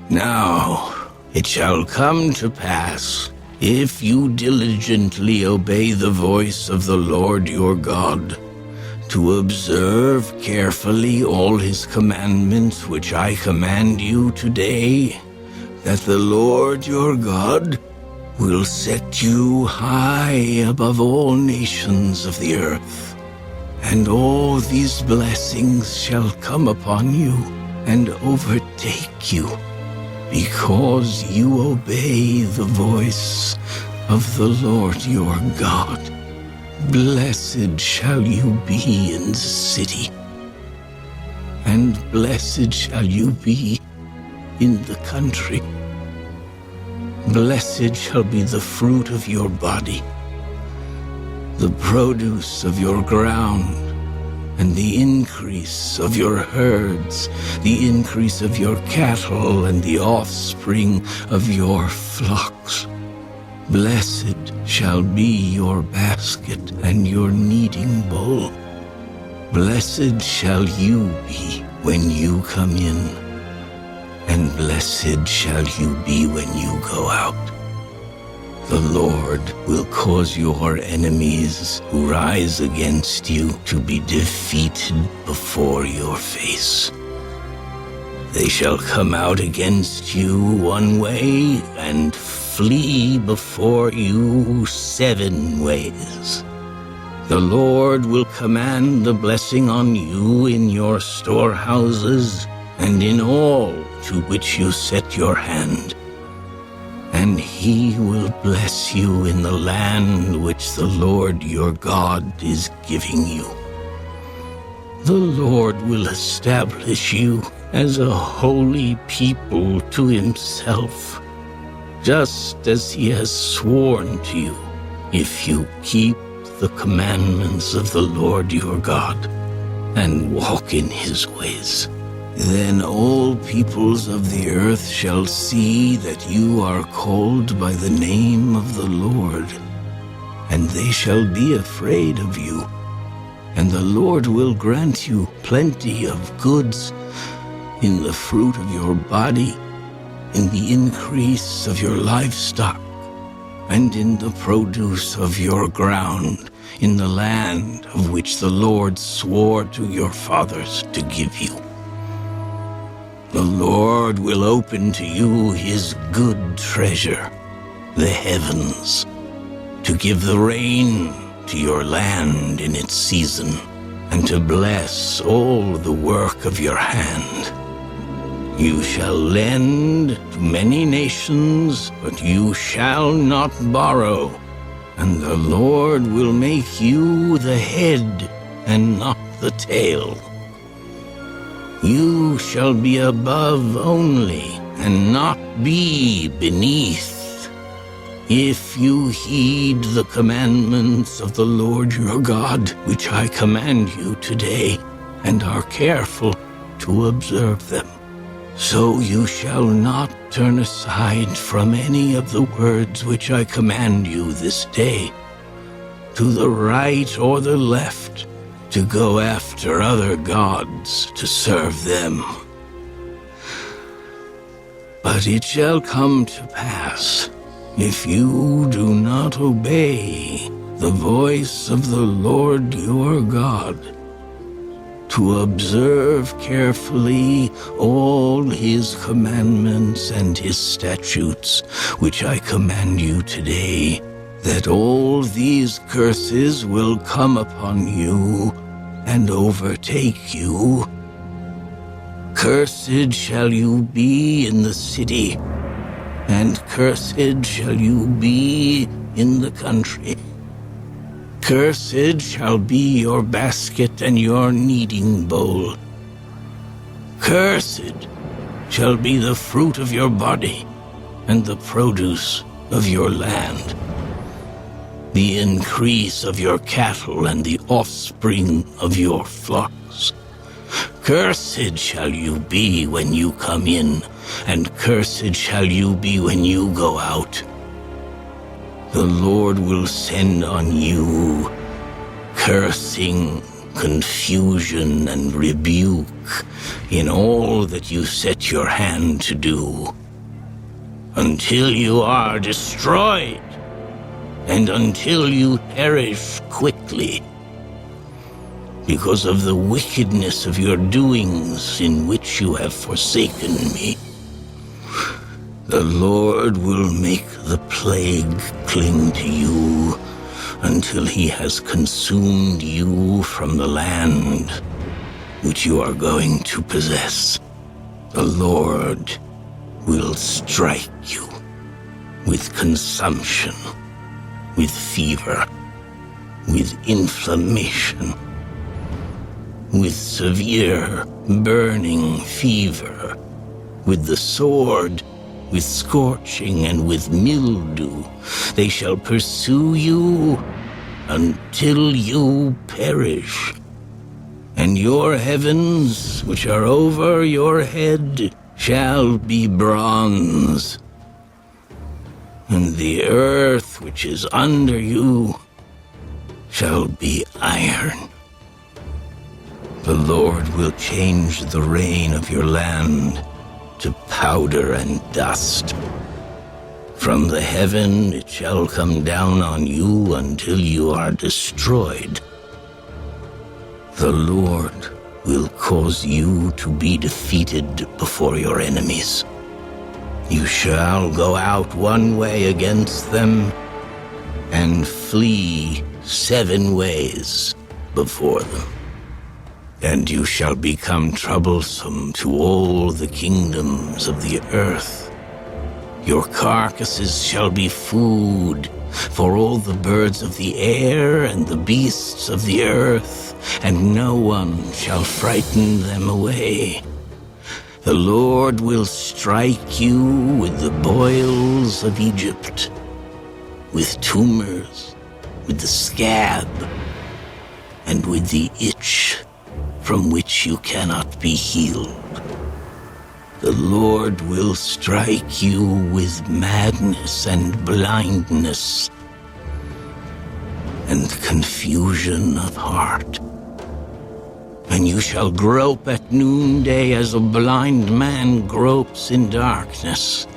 Now it shall come to pass, if you diligently obey the voice of the Lord your God, to observe carefully all his commandments which I command you today, that the Lord your God will set you high above all nations of the earth. And all these blessings shall come upon you and overtake you, because you obey the voice of the Lord your God. Blessed shall you be in the city, and blessed shall you be in the country. Blessed shall be the fruit of your body, the produce of your ground, and the increase of your herds, the increase of your cattle, and the offspring of your flocks. Blessed shall be your basket and your kneading bowl. Blessed shall you be when you come in, and blessed shall you be when you go out. The Lord will cause your enemies who rise against you to be defeated before your face. They shall come out against you one way and flee before you 7 ways. The Lord will command the blessing on you in your storehouses and in all to which you set your hand. And he will bless you in the land which the Lord your God is giving you. The Lord will establish you as a holy people to himself, just as he has sworn to you, if you keep the commandments of the Lord your God and walk in his ways. Then all peoples of the earth shall see that you are called by the name of the Lord, and they shall be afraid of you. And the Lord will grant you plenty of goods in the fruit of your body, in the increase of your livestock, and in the produce of your ground, in the land of which the Lord swore to your fathers to give you. The Lord will open to you his good treasure, the heavens, to give the rain to your land in its season, and to bless all the work of your hand. You shall lend to many nations, but you shall not borrow, and the Lord will make you the head and not the tail. You shall be above only, and not be beneath, if you heed the commandments of the Lord your God, which I command you today, and are careful to observe them. So you shall not turn aside from any of the words which I command you this day, to the right or the left, to go after other gods to serve them. But it shall come to pass, if you do not obey the voice of the Lord your God, to observe carefully all his commandments and his statutes, which I command you today, that all these curses will come upon you and overtake you. Cursed shall you be in the city, and cursed shall you be in the country. Cursed shall be your basket and your kneading bowl. Cursed shall be the fruit of your body and the produce of your land, the increase of your cattle and the offspring of your flocks. Cursed shall you be when you come in, and cursed shall you be when you go out. The Lord will send on you cursing, confusion and rebuke in all that you set your hand to do, until you are destroyed, and until you perish quickly, because of the wickedness of your doings in which you have forsaken me. The Lord will make the plague cling to you until he has consumed you from the land which you are going to possess. The Lord will strike you with consumption, with fever, with inflammation, with severe burning fever, with the sword, with scorching, and with mildew. They shall pursue you until you perish. And your heavens, which are over your head, shall be bronze, and the earth which is under you shall be iron. The Lord will change the rain of your land to powder and dust. From the heaven it shall come down on you until you are destroyed. The Lord will cause you to be defeated before your enemies. You shall go out one way against them and flee 7 ways before them. And you shall become troublesome to all the kingdoms of the earth. Your carcasses shall be food for all the birds of the air and the beasts of the earth, and no one shall frighten them away. The Lord will strike you with the boils of Egypt, with tumors, with the scab, and with the itch from which you cannot be healed. The Lord will strike you with madness and blindness and confusion of heart. And you shall grope at noonday as a blind man gropes in darkness.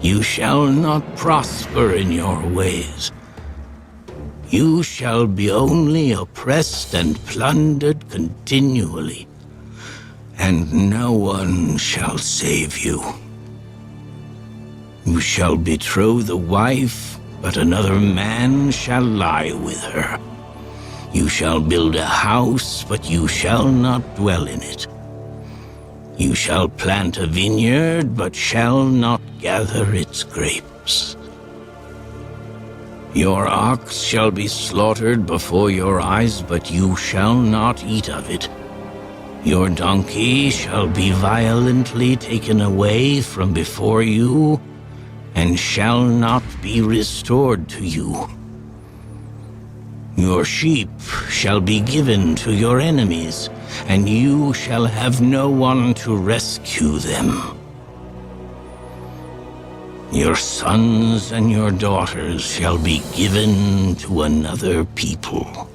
You shall not prosper in your ways. You shall be only oppressed and plundered continually, and no one shall save you. You shall betroth a wife, but another man shall lie with her. You shall build a house, but you shall not dwell in it. You shall plant a vineyard, but shall not gather its grapes. Your ox shall be slaughtered before your eyes, but you shall not eat of it. Your donkey shall be violently taken away from before you, and shall not be restored to you. Your sheep shall be given to your enemies, and you shall have no one to rescue them. Your sons and your daughters shall be given to another people,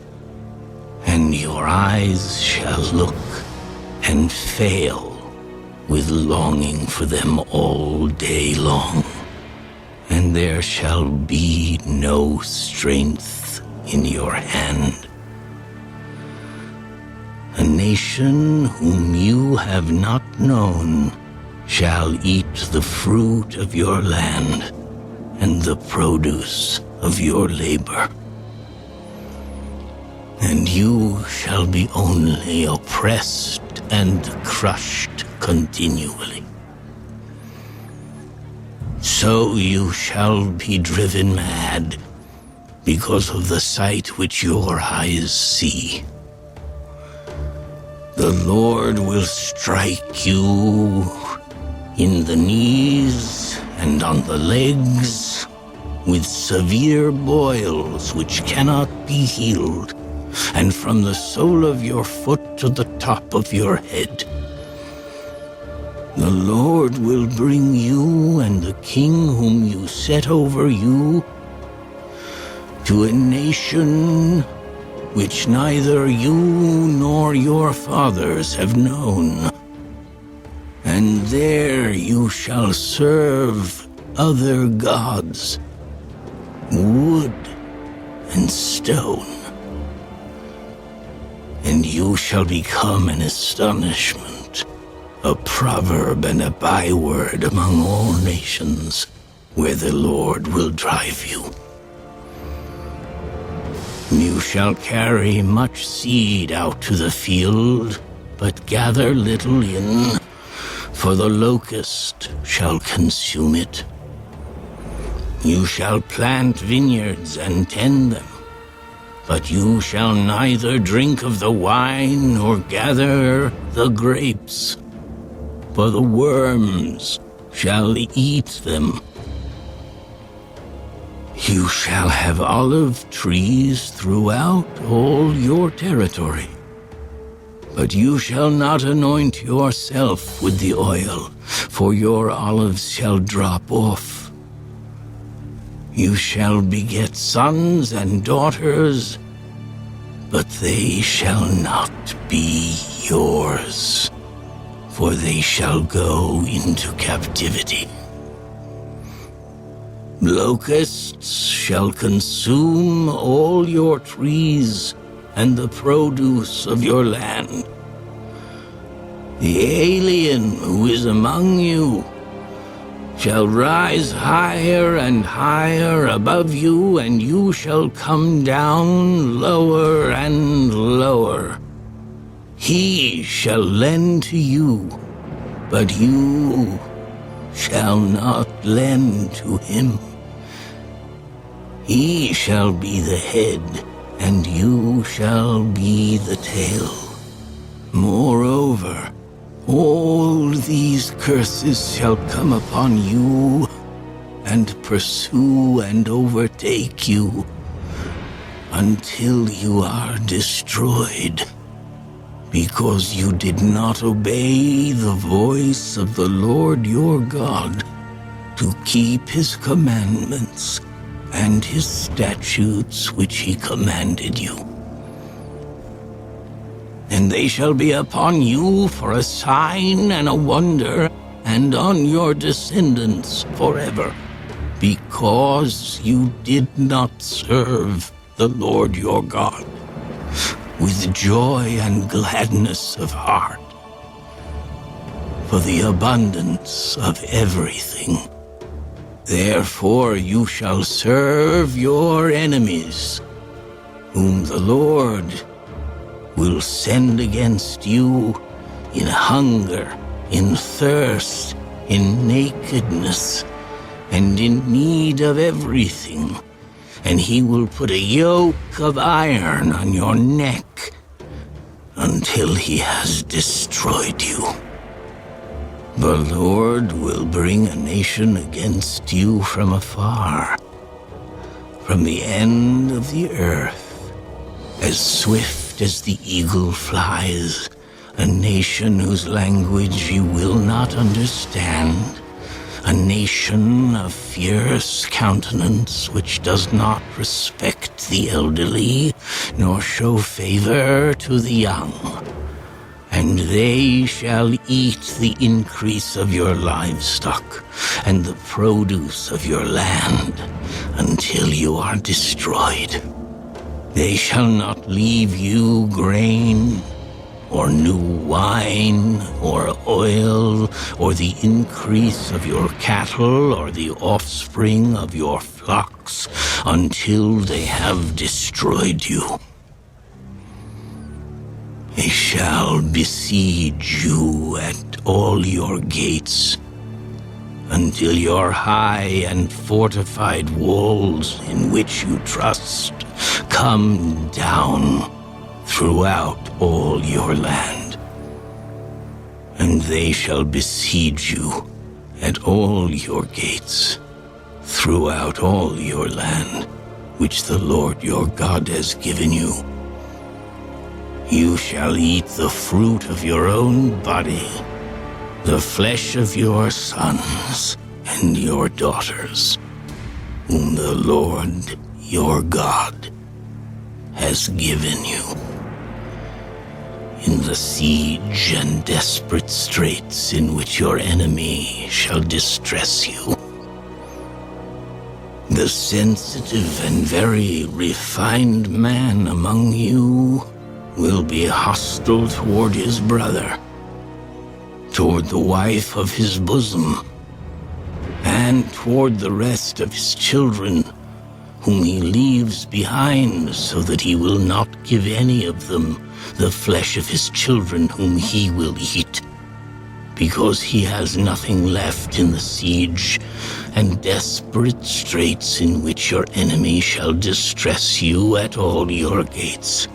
and your eyes shall look and fail with longing for them all day long, and there shall be no strength in your hand. A nation whom you have not known shall eat the fruit of your land and the produce of your labor. And you shall be only oppressed and crushed continually. So you shall be driven mad because of the sight which your eyes see. The Lord will strike you in the knees and on the legs with severe boils which cannot be healed, and from the sole of your foot to the top of your head. The Lord will bring you and the king whom you set over you to a nation which neither you nor your fathers have known. And there you shall serve other gods, wood and stone. And you shall become an astonishment, a proverb and a byword among all nations, where the Lord will drive you. You shall carry much seed out to the field, but gather little in, for the locust shall consume it. You shall plant vineyards and tend them, but you shall neither drink of the wine nor gather the grapes, for the worms shall eat them. You shall have olive trees throughout all your territory, but you shall not anoint yourself with the oil, for your olives shall drop off. You shall beget sons and daughters, but they shall not be yours, for they shall go into captivity. Locusts shall consume all your trees and the produce of your land. The alien who is among you shall rise higher and higher above you, and you shall come down lower and lower. He shall lend to you, but you shall not lend to him. He shall be the head, and you shall be the tail. Moreover, all these curses shall come upon you, and pursue and overtake you, until you are destroyed, because you did not obey the voice of the Lord your God, to keep his commandments and his statutes which he commanded you. And they shall be upon you for a sign and a wonder, and on your descendants forever, because you did not serve the Lord your God with joy and gladness of heart, for the abundance of everything. Therefore you shall serve your enemies, whom the Lord will send against you in hunger, in thirst, in nakedness, and in need of everything. And he will put a yoke of iron on your neck until he has destroyed you. The Lord will bring a nation against you from afar, from the end of the earth, as swift as the eagle flies, a nation whose language you will not understand, a nation of fierce countenance which does not respect the elderly, nor show favor to the young. And they shall eat the increase of your livestock and the produce of your land until you are destroyed. They shall not leave you grain, or new wine, or oil, or the increase of your cattle, or the offspring of your flocks, until they have destroyed you. They shall besiege you at all your gates, until your high and fortified walls in which you trust come down throughout all your land. And they shall besiege you at all your gates throughout all your land, which the Lord your God has given you. You shall eat the fruit of your own body, the flesh of your sons and your daughters, whom the Lord your God has given you. In the siege and desperate straits in which your enemy shall distress you, the sensitive and very refined man among you will be hostile toward his brother, toward the wife of his bosom, and toward the rest of his children, whom he leaves behind, so that he will not give any of them the flesh of his children whom he will eat, because he has nothing left in the siege and desperate straits in which your enemy shall distress you at all your gates.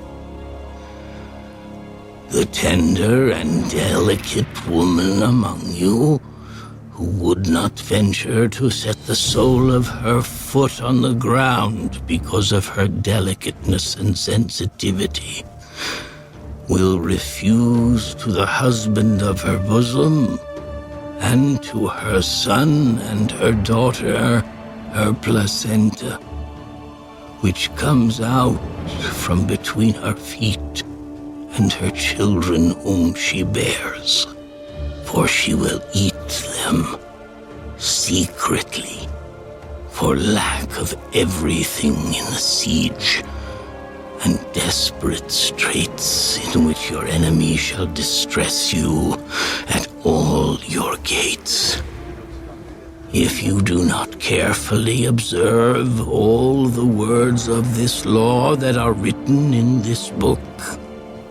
The tender and delicate woman among you, who would not venture to set the sole of her foot on the ground because of her delicateness and sensitivity, will refuse to the husband of her bosom and to her son and her daughter her placenta, which comes out from between her feet and her children whom she bears, for she will eat them secretly, for lack of everything in the siege and desperate straits in which your enemy shall distress you at all your gates. If you do not carefully observe all the words of this law that are written in this book,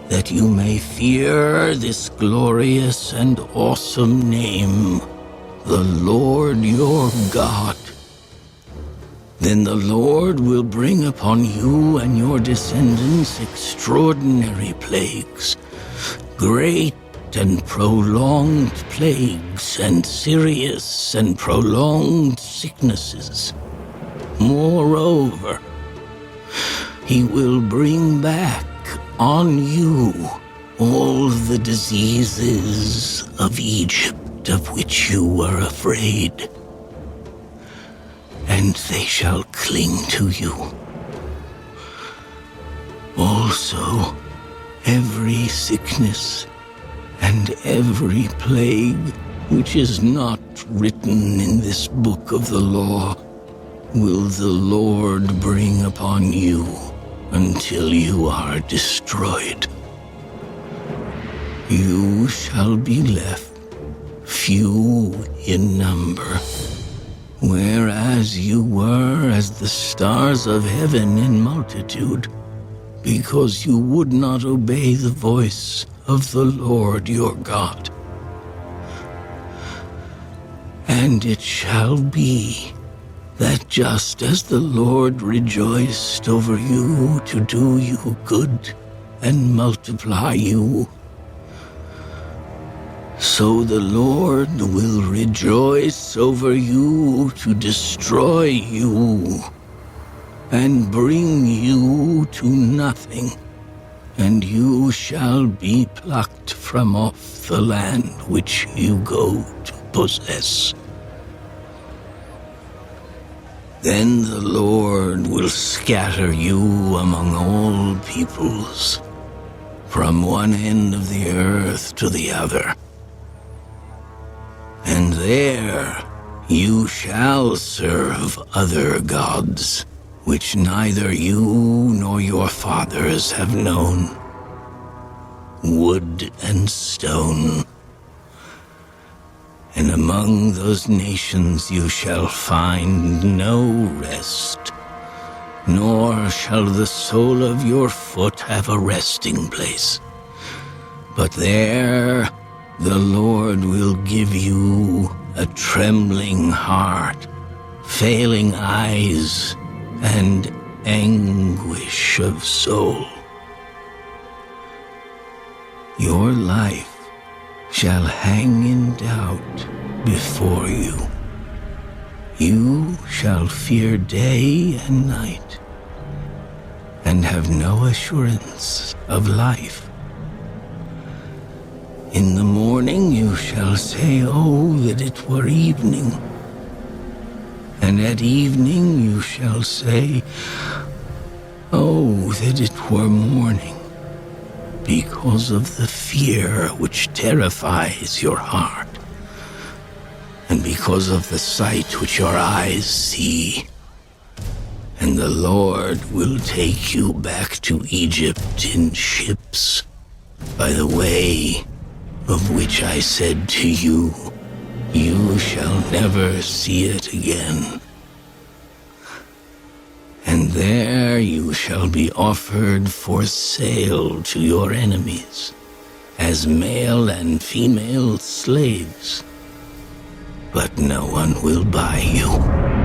that you may fear this glorious and awesome name, the Lord your God, then the Lord will bring upon you and your descendants extraordinary plagues, great and prolonged plagues, and serious and prolonged sicknesses. Moreover, he will bring back on you all the diseases of Egypt of which you were afraid, and they shall cling to you. Also, every sickness and every plague which is not written in this book of the law will the Lord bring upon you until you are destroyed. You shall be left few in number, whereas you were as the stars of heaven in multitude, because you would not obey the voice of the Lord your God. And it shall be that just as the Lord rejoiced over you to do you good and multiply you, so the Lord will rejoice over you to destroy you and bring you to nothing, and you shall be plucked from off the land which you go to possess. Then the Lord will scatter you among all peoples, from one end of the earth to the other. And there you shall serve other gods, which neither you nor your fathers have known, wood and stone. And among those nations you shall find no rest, nor shall the sole of your foot have a resting place. But there the Lord will give you a trembling heart, failing eyes, and anguish of soul. Your life shall hang in doubt before you. You shall fear day and night, and have no assurance of life. In the morning you shall say, "Oh, that it were evening." And at evening you shall say, Oh, that it were morning, because of the fear which terrifies your heart, and because of the sight which your eyes see. And the Lord will take you back to Egypt in ships, by the way of which I said to you, you shall never see it again. And there you shall be offered for sale to your enemies, as male and female slaves. But no one will buy you.